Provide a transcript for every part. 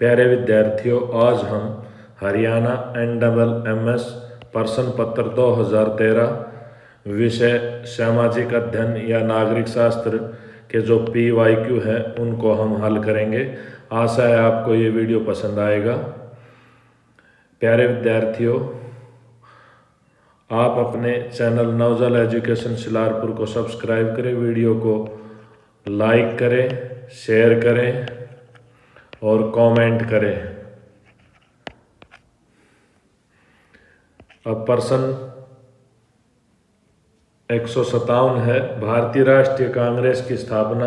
प्यारे विद्यार्थियों, आज हम हरियाणा NMS प्रश्न पत्र 2013 विषय सामाजिक अध्ययन या नागरिक शास्त्र के जो PYQ है उनको हम हल करेंगे। आशा है आपको ये वीडियो पसंद आएगा। प्यारे विद्यार्थियों, आप अपने चैनल नवजल एजुकेशन शिलारपुर को सब्सक्राइब करें, वीडियो को लाइक करें, शेयर करें और कमेंट करें। अब प्रश्न 157 है, भारतीय राष्ट्रीय कांग्रेस की स्थापना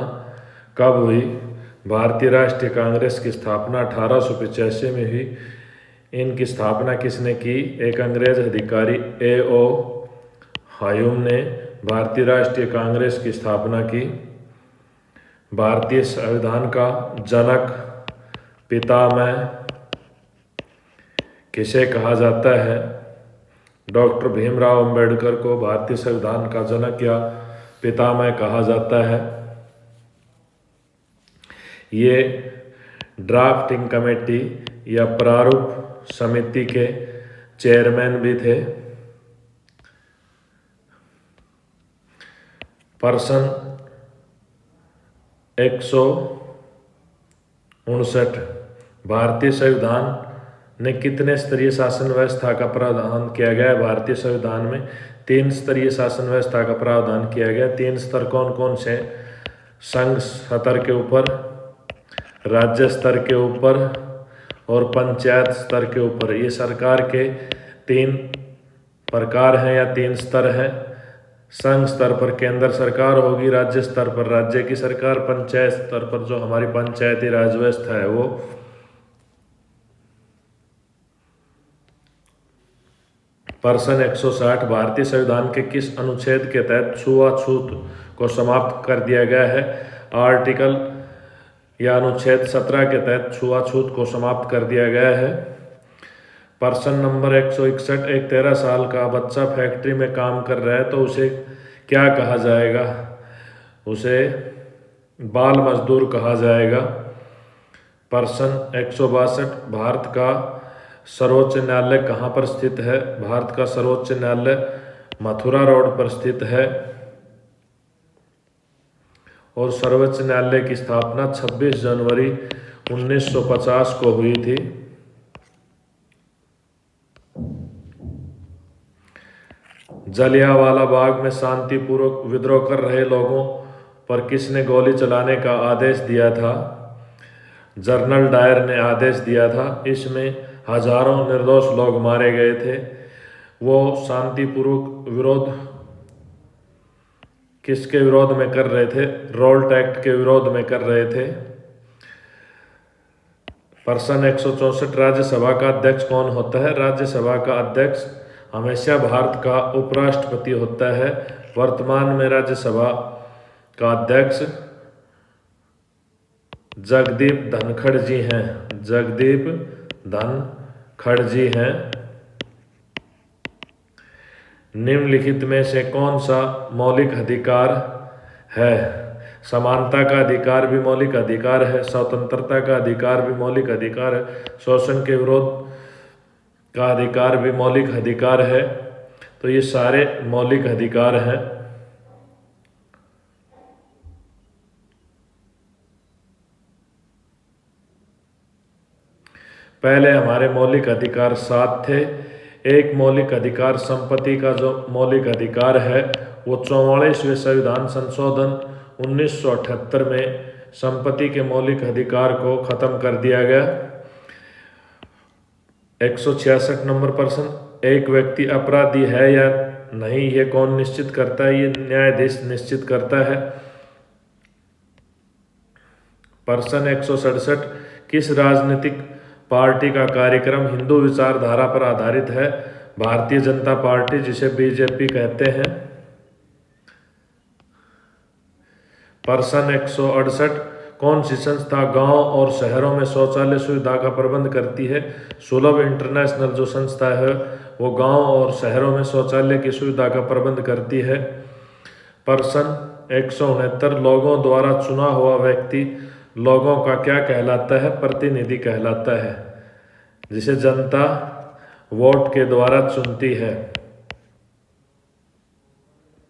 कब हुई? भारतीय राष्ट्रीय कांग्रेस की स्थापना 1885 में हुई। इनकी स्थापना किसने की? एक अंग्रेज अधिकारी A.O. ह्यूम ने भारतीय राष्ट्रीय कांग्रेस की स्थापना की। भारतीय संविधान का जनक पितामह किसे कहा जाता है? डॉक्टर भीमराव अंबेडकर को भारतीय संविधान का जनक या पितामह कहा जाता है। ये ड्राफ्टिंग कमेटी या प्रारूप समिति के चेयरमैन भी थे। प्रश्न 159, भारतीय संविधान ने कितने स्तरीय शासन व्यवस्था का प्रावधान किया गया है? भारतीय संविधान में 3 स्तरीय शासन व्यवस्था का प्रावधान किया गया। 3 स्तर कौन कौन से? संघ स्तर के ऊपर, राज्य स्तर के ऊपर और पंचायत स्तर के ऊपर। ये सरकार के 3 प्रकार हैं या 3 स्तर हैं। संघ स्तर पर केंद्र सरकार होगी, राज्य स्तर पर राज्य की सरकार, पंचायत स्तर पर जो हमारी पंचायती राज व्यवस्था है वो। प्रश्न 160, भारतीय संविधान के किस अनुच्छेद के तहत छुआछूत को समाप्त कर दिया गया है? आर्टिकल या अनुच्छेद 17 के तहत छुआछूत को समाप्त कर दिया गया है। प्रश्न नंबर 161, एक 13 साल का बच्चा फैक्ट्री में काम कर रहा है तो उसे क्या कहा जाएगा? उसे बाल मजदूर कहा जाएगा। प्रश्न 162, भारत का सर्वोच्च न्यायालय कहाँ पर स्थित है? भारत का सर्वोच्च न्यायालय मथुरा रोड पर स्थित है और सर्वोच्च न्यायालय की स्थापना 26 जनवरी 1950 को हुई थी। जलियांवाला बाग में शांतिपूर्वक विद्रोह कर रहे लोगों पर किसने गोली चलाने का आदेश दिया था? जनरल डायर ने आदेश दिया था। इसमें हजारों निर्दोष लोग मारे गए थे। वो शांतिपूर्वक विरोध किसके विरोध में कर रहे थे? रोल्ट एक्ट के विरोध में कर रहे थे। प्रश्न 164, राज्यसभा का अध्यक्ष कौन होता है? राज्यसभा का अध्यक्ष हमेशा भारत का उपराष्ट्रपति होता है। वर्तमान में राज्यसभा का अध्यक्ष जगदीप धनखड़ जी हैं। जगदीप धनखड़ जी हैं। निम्नलिखित में से कौन सा मौलिक अधिकार है? समानता का अधिकार भी मौलिक अधिकार है, स्वतंत्रता का अधिकार भी मौलिक अधिकार है, शोषण के विरोध का अधिकार भी मौलिक अधिकार है। तो ये सारे मौलिक अधिकार हैं। पहले हमारे मौलिक अधिकार 7 थे। एक मौलिक अधिकार संपत्ति का जो मौलिक अधिकार है वो 44वें संविधान संशोधन 1978 में संपत्ति के मौलिक अधिकार को खत्म कर दिया गया। 166 नंबर प्रश्न, एक व्यक्ति अपराधी है या नहीं ये कौन निश्चित करता है? ये न्यायाधीश निश्चित करता है। प्रश्न 167, किस राजनीतिक पार्टी का कार्यक्रम हिंदू विचारधारा पर आधारित है? भारतीय जनता पार्टी, जिसे BJP कहते हैं। प्रश्न 168, कौन सी संस्था गांव और शहरों में शौचालय सुविधा का प्रबंध करती है? सुलभ इंटरनेशनल जो संस्था है वो गांव और शहरों में शौचालय की सुविधा का प्रबंध करती है। प्रश्न 169, लोगों द्वारा चुना हुआ व्यक्ति लोगों का क्या कहलाता है? प्रतिनिधि कहलाता है, जिसे जनता वोट के द्वारा चुनती है।